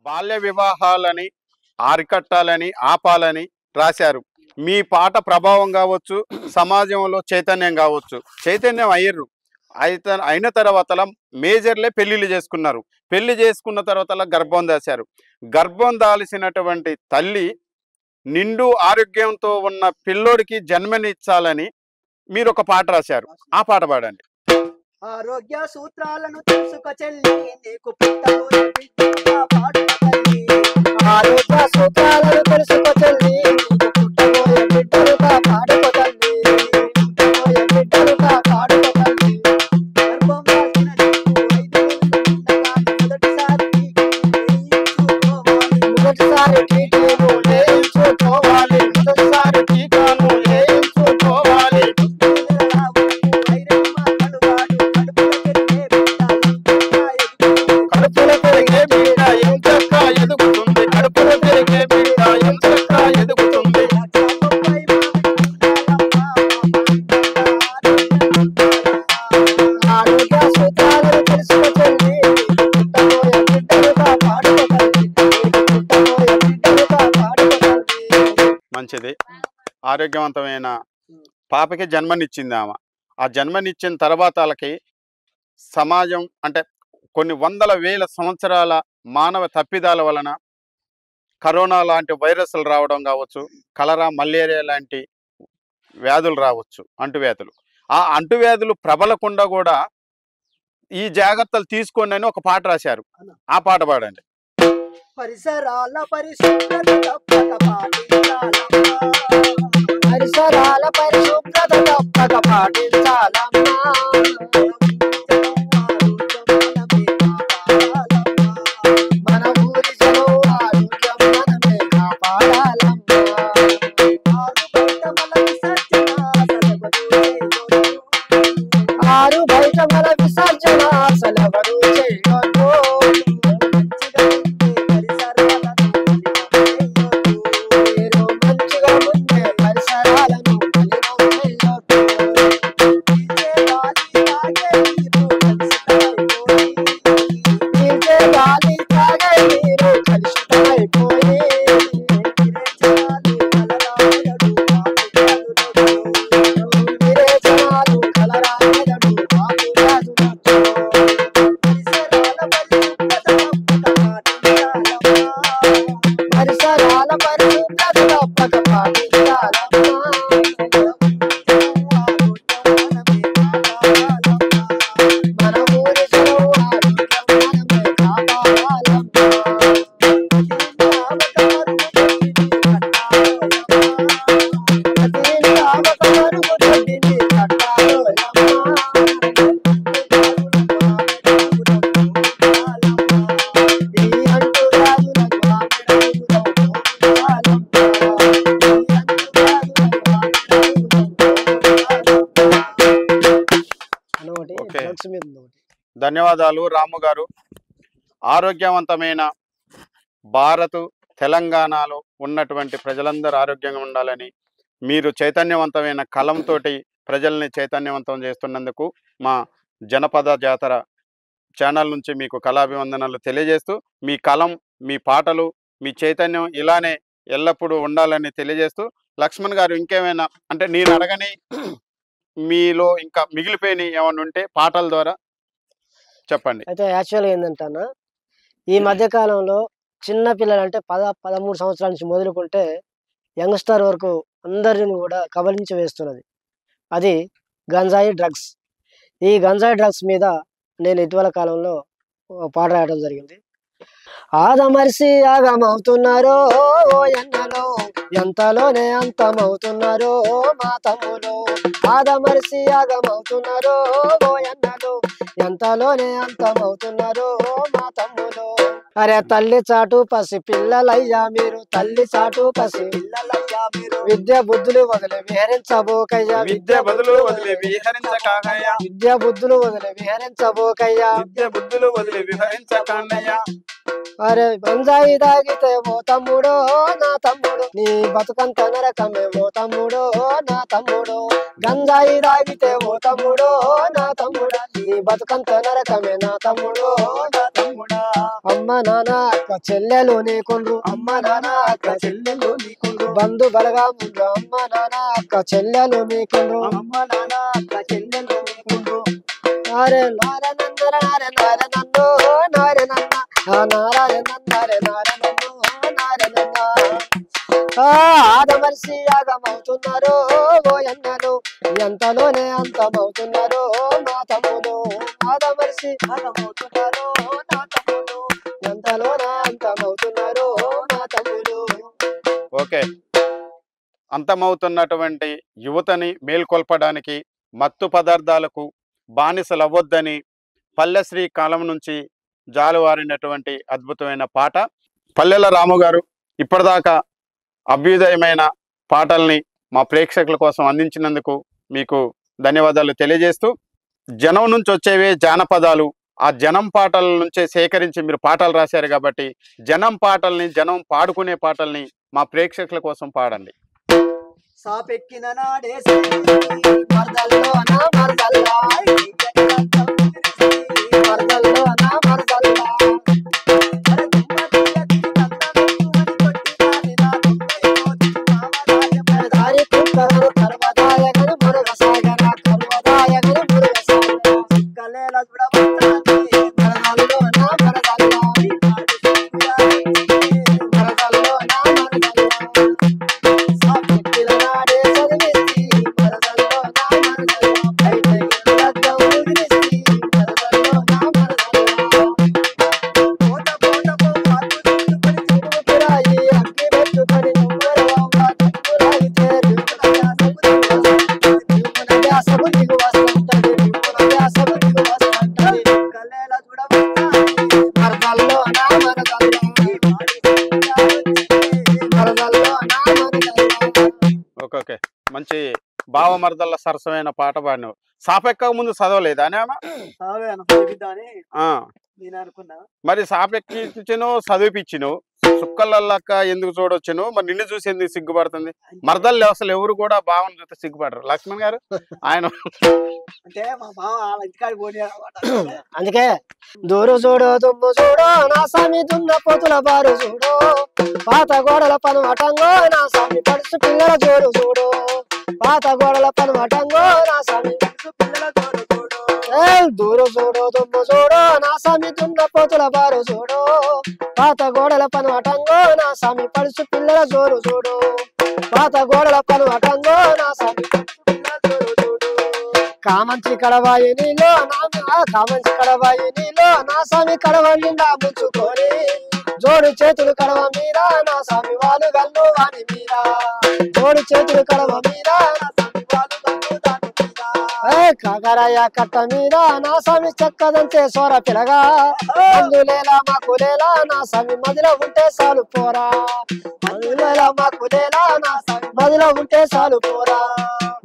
బాల్య వివాహాలని అరికట్టాలని ఆపాలని రాశారు. మీ పాట ప్రభావం కావచ్చు, సమాజంలో చైతన్యం కావచ్చు, చైతన్యం అయ్యారు. అయిన తర్వాత మేజర్లే పెళ్ళిళ్ళు చేసుకున్నారు. పెళ్లి చేసుకున్న తర్వాత గర్భం దాశారు. గర్భం దాల్సినటువంటి తల్లి నిండు ఆరోగ్యంతో ఉన్న పిల్లోడికి జన్మనిచ్చాలని మీరు ఒక పాట రాశారు. ఆ పాట పాడండి. ఆరోగ్య సూత్రాలను తెలుసుక చెల్లి, నీకు పుట్టబోయే బిడ్డగా పాడుక తల్లి. ఆరోగ్య సూత్రాలను తెలుసుక చెల్లి, నీకు పుట్టబోయే బిడ్డగా పాడుక తల్లి. పుట్టబోయే బిడ్డగా పాడుక తల్లి. గర్భం దాల్చిన నీకు 5 టీకాను వేయించుకోవాలి. మొదటిసారి టీకాను వేయించుకోవాలి. కడుపులో పెరిగే బిడ్డ ఎంచక్కా ఎదుగుతుంది. కడుపులో పెరిగే బిడ్డ ఎంచక్కా ఎదుగుతుంది. ఆరోగ్య సూత్రాలను తెలుసుక చెల్లి, పుట్టబోయే బిడ్డగా పాడుక తల్లి. పుట్టబోయే బిడ్డగా పాడుక తల్లి. మంచిది. ఆరోగ్యవంతమైన పాపకి జన్మనిచ్చింది ఆమె. ఆ జన్మనిచ్చిన తర్వాత వాళ్ళకి సమాజం అంటే కొన్ని వందల వేల సంవత్సరాల మానవ తప్పిదాల వలన కరోనా లాంటి వైరస్లు రావడం కావచ్చు, కలరా, మలేరియా లాంటి వ్యాధులు రావచ్చు, అంటువ్యాధులు. ఆ అంటువ్యాధులు ప్రబలకుండా కూడా ఈ జాగ్రత్తలు తీసుకోండి అని ఒక పాట రాశారు. ఆ పాట పాడండి. పరిసరాల పరిశుభ్రత తప్పక పాటించాలమ్మా. పరిసరాల పరిశుభ్రత తప్పక పాటించాలమ్మా. మన ఊరి జనం ఆరోగ్యం మనమే కాపాడాలమ్మా. ఆరు బయట మల విసర్జన అసలెవరూ చేయొద్దు. మీరు మంచిగా ఉండే పరిసరాలను మలినం పీల్చే గాలి తాగే నీరు కలుషితమైపోయి విరేచనాలు, కలరా, మెదడు, వాపు వ్యాధులతో. పరిసరాల పరిశుభ్రత తప్పక పాటించాలమ్మా. మన ఊరి జనం ఆరోగ్యం మనమే కాపాడాలమ్మా. ప్రతి తావక వరకు తొట్టిని కట్టాలోయమ్మా. ఈ అంటువ్యాధులకు ఓకే. ధన్యవాదాలు రాము గారు. ఆరోగ్యవంతమైన భారత్ తెలంగాణలో ఉన్నటువంటి ప్రజలందరూ ఆరోగ్యంగా ఉండాలని మీరు చైతన్యవంతమైన కలంతో ప్రజల్ని చైతన్యవంతం చేస్తున్నందుకు మా జనపద జాతర ఛానల్ నుంచి మీకు కళాభివందనాలు తెలియజేస్తూ, మీ కలం, మీ పాటలు, మీ చైతన్యం ఇలానే ఎల్లప్పుడూ ఉండాలని తెలియజేస్తూ, లక్ష్మణ్ గారు ఇంకేమైనా అంటే నేను అడగని మీలో ఇంకా మిగిలిపోయిన ఏమన్నా ఉంటే పాటల ద్వారా చెప్పండి. అయితే యాక్చువల్గా ఏంటంటే ఈ మధ్య కాలంలో చిన్న పిల్లలు అంటే 13 సంవత్సరాల నుంచి మొదలుకుంటే యంగ్స్టర్ వరకు అందరిని కూడా కబలించి వేస్తున్నది అది గంజాయి డ్రగ్స్. ఈ గంజాయి డ్రగ్స్ మీద నేను ఇటీవల కాలంలో పాట రాయడం జరిగింది. ఆదమర్సి ఆగమవుతున్నారో ఓ ఎన్నలో, ఎంతలోనే అంతమవుతున్నారో మా తమ్ములో. ఆదమర్సి ఆగమవుతున్నారో ఓ ఎన్నలో, ఎంతలోనే అంతమవుతున్నారో మా తమ్ములో. అరే తల్లి చాటు పసి పిల్లలయ్యా మీరు, తల్లి చాటు పసి పిల్లలయ్యా మీరు. విద్య బుద్ధులు వదిలి విహరించబోకయ్యా, విద్య బదులు వదిలి విహరించకాకయ్యా, విద్య బుద్ధులు వదిలి విహరించబోకయ్యా, విద్య బుద్ధులు వదిలి విహరించకాన్నయ్యా. అరే గంజాయి తాగితే ఓ తమ్ముడో నా తమ్ముడు, నీ బతుకంత నరకమే ఓ తమ్ముడో నా తమ్ముడు. గంజాయి తాగితే ఓ తమ్ముడో నా తమ్ముడు, నీ నీ బతుకంత నరకమే నా తమ్ముడు నా తమ్ముడా. అమ్మ నాన్న అక్క చెల్లెలు నీకుండ్రు అమ్మ నాన్న అక్క చెల్లెలు నీకుండ్రు బంధు బలగా ముందు అమ్మ నాన్న అక్క చెల్లెలు మీకుండ్రు అమ్మ నాన్న అక్క చెల్లెలు మీకుండ్రు. నారే నారే నందర నారే నారే నన్ను నారే నన్న నారాయ నందరే నారే నన్ను నారే నన్న. ఆదమర్సి యాగమవుతున్నారు ఓయన్నలు ఎంతలోనే అంతమవుతున్నారు మా తమ్ముడు. ఆదమర్సి యాగమవుతున్నారు నా తమ్ముడు ఎంతలోనే అంతమవుతున్నారు మా తమ్ముడు. ఓకే, అంతమవుతున్నటువంటి యువతని మేల్కొల్పడానికి మత్తు పదార్థాలకు బానిసలు అవ్వొద్దని పల్లెశ్రీ కాలం నుంచి జాలువారినటువంటి అద్భుతమైన పాట. పల్లెల రాము గారు ఇప్పటిదాకా అభ్యుదయమైన పాటల్ని మా ప్రేక్షకుల కోసం అందించినందుకు మీకు ధన్యవాదాలు తెలియజేస్తూ, జనం నుంచి వచ్చేవే జానపదాలు, ఆ జనం పాటల నుంచే సేకరించి మీరు పాటలు రాశారు కాబట్టి జనం పాటల్ని, జనం పాడుకునే పాటల్ని మా ప్రేక్షకుల కోసం పాడండి. సాపెక్కిన నాడే మరదల్లో నా మరదల్లా మరదల్లో నా మరదల్లా దారి కుక్కరు కర్మదాయగని మురుగసాగర కర్మదాయగని మురుగసాగర కలేల చూడబట్టాలి మరదల్లో నా మరదల్లా మరదల్లో నా మరదల్లా సాపెక్కిన నాడే చదివేసి మరదల్లో నా మరదల్లా బయటకి లగ్గం ఉగిరేసి మరదల్లో నా మరదల్లా పోత పోత పోత తురాయి అక్కి పెట్టుకొని నువ్వెరవమ్మ తురాయితే దిగున దిగు వస్తుంటది కలేల చూడబట్టాలి మరదల్లో నా మరదల్లా మరదల్లో నా మరదల్లా. ఓకే, మంచి భావమర్దల్ల సరసమైన పాట పాడినావు. సాపెక్క ముందు చదవలేదా ఆమె? నేను అనుకున్నా మరి సాపెక్కిచ్చును చదివిపించును, సుక్కలక్క ఎందుకు చూడొచ్చును, మరి నిన్ను చూసి ఎందుకు సిగ్గుపడుతుంది? మరదళ్ళు అసలు ఎవరు కూడా భావన చూస్తే సిగ్గుపడరు. లక్ష్మణ్ గారు ఆయన అంటే మా బావ ఇంటికాడికి పోనీ అందుకే దూరు చూడు దుమ్ము చూడు నా సామి దున్న పోతుల బారు చూడు పాత గోడల పను అటంగో నా సామి పడుచు పిల్లల జోడు చూడు పాత గోడల పను అటంగో నా సామి పడుచు పిల్లల జోడు చూడు. దూరు చూడు దుమ్ము చూడు నా సామి దున్న పోతుల బారు చూడు పాత గోడల పను అటంగో నా సామి పడుచు పిల్లల జోరు చూడు పాత గోడల పను అటంగో నా సామి పడుచు పిల్లల జోరు చూడు. కామంచి కడవాయి నీలో కామంచి కడవాయి నీలో నా స్వామి కడవ నిండా ముంచుకొని జోడు చేతులు కడవ మీద నా స్వామి వాళ్ళు గల్లు వాని మీద జోడు చేతులు కడవ మీద నా స్వామి వాళ్ళు గల్లు దాని మీద కాకరాయ కట్ట మీద నా స్వామి చక్కదంతే సోర పిలగా అందులేలా మాకు లేలా నా స్వామి మదిలో ఉంటే చాలు పోరా అందులేలా మాకు లేలా నా స్వామి మదిలో ఉంటే చాలు పోరా.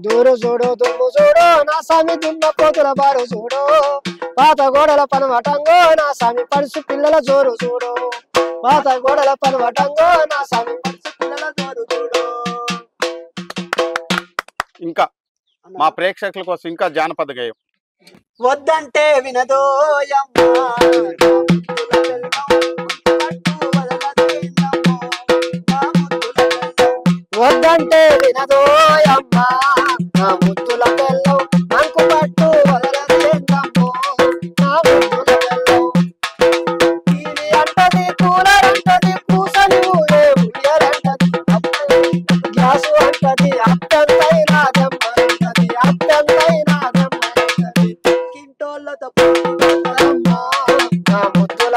దూరు చూడు దుమ్ము చూడు నా స్వామి దున్న పోతుల బారు చూడు పాత గోడల పనవటంగో నా స్వామి పడుచు పిల్లల జోరు చూడు పాత గోడల పనవటంగో నా స్వామి పడుచు పిల్లల జోరు చూడు. ఇంకా మా ప్రేక్షకుల కోసం ఇంకా జానపద గేయం. వద్దంటే వినదో వద్దంటే వినదో అమ్మా నా ముద్దుల బెల్లం అంకు పట్టు వదలదేందమ్మో నా ముద్దుల బెల్లం. టీవీ అంటది కూలర్ అంటది కూసని ఊరే ఉయ్యరంటది గ్యాసు అంటది అత్యంతైనా దెమ్మంటది అత్యంతైనా దెమ్మంటది కింటోళ్ళతో అమ్మా నా ముద్దుల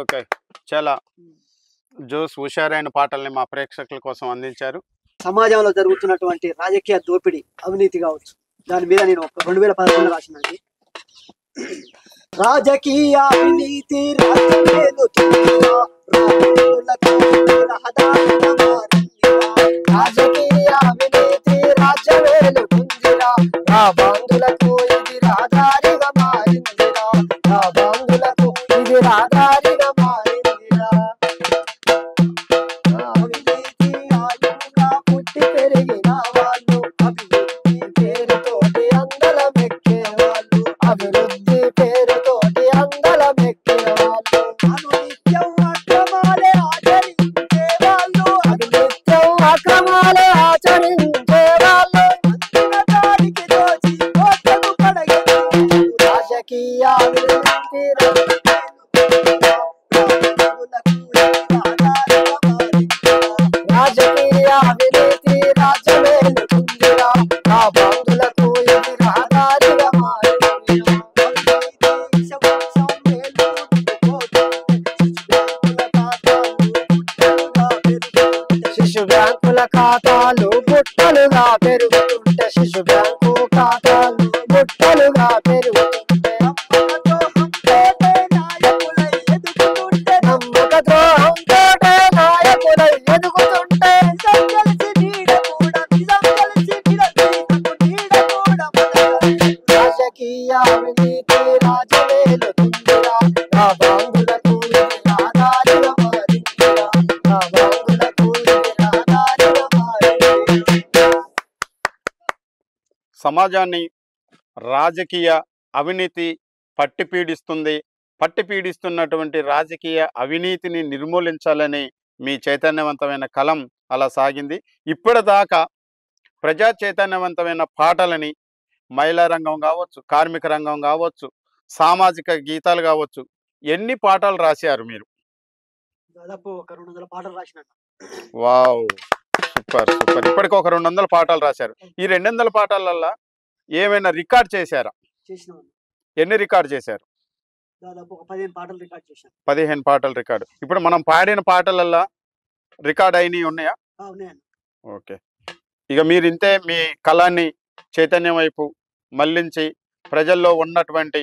ఓకే. చాలా జోస్ హుషారైన పాటల్ని మా ప్రేక్షకుల కోసం అందించారు. సమాజంలో జరుగుతున్నటువంటి రాజకీయ దోపిడీ, అవినీతి కావచ్చు, దాని మీద నేను 2011 రాసినది. రాజకీయ అవినీతి రాజ్యమేలుతుందిరా, రాజకీయులకు రహదారిగా మారిందిరా. రాజకీయ అవినీతి రాజ్యమేలుతుందిరా, నా బంధులకు ఇది రహదారిగా మారిందిరా, నా బంధులకు ఇది రహదారిగా మారిందిరా. అవినీతి ఆయువుగా పుట్టి పెరిగిన వాళ్ళు, అభివృద్ధి పేరుతోటి అందలమెక్కే వాళ్ళు, అభివృద్ధి పేరుతోటి అందలమెక్కే వాళ్ళు, అనునిత్యం అక్రమాలే ఆచరించే వాళ్ళు, నిత్యం అక్రమాలే ఆచరించే వాళ్ళు, అంతిమ దారికి దోచి కోట్లకు పడగెను. రాజకీయ అవినీతి రాజకీయ అవినీతి రాజ్యమేలుతుందిరా, నా బంధులకు ఇది రహదారిగా మారిందిరా. శిశు బ్యాంకుల ఖాతాలు బుట్టలుగా పెరుగుతుంటే, శిశు బ్యాంకు ఖాతాలు బుట్టలుగా పెరుగుతుంటే, నమ్మక ద్రోహంతోటే నాయకులై ఎదుగుతుంటే, రాజకీయ అవినీతి రాజ్యమేలుతుందిరా, నా బంధులకు ఇది రహదారిగా మారిందిరా, నా బంధులకు ఇది రహదారిగా మారిందిరా. సమాజాన్ని రాజకీయ అవినీతి పట్టి పీడిస్తున్నటువంటి రాజకీయ అవినీతిని నిర్మూలించాలని మీ చైతన్యవంతమైన కలం అలా సాగింది. ఇప్పటిదాకా ప్రజా చైతన్యవంతమైన పాటలని మహిళా రంగం కావచ్చు, కార్మిక రంగం కావచ్చు, సామాజిక గీతాలు కావచ్చు, ఎన్ని పాటలు రాశారు మీరు? దాదాపు ఒక 200 పాటలు రాసిన. Wow, super super. ఇప్పటికి ఒక 200 పాటలు రాశారు. ఈ 200 పాటలల్లో ఏమైనా రికార్డ్ చేశారా? చేసిన ఎన్ని రికార్డ్ చేశారు? దాదాపు ఒక 15 పాటలు రికార్డ్ చేశాను. 15 పాటలు రికార్డు. ఇప్పుడు మనం పాడిన పాటలల్లో రికార్డ్ అయినవి ఉన్నాయా? ఉన్నాయండి. ఓకే. ఇక మీరు ఇంతే మీ కళాన్ని చైతన్యం వైపు మళ్లించి ప్రజల్లో ఉన్నటువంటి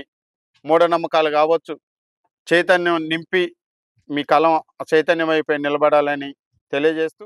మూఢనమ్మకాలు కావచ్చు, చైతన్యం నింపి మీ కళ చైతన్యం వైపే నిలబడాలని తెలియజేస్తూ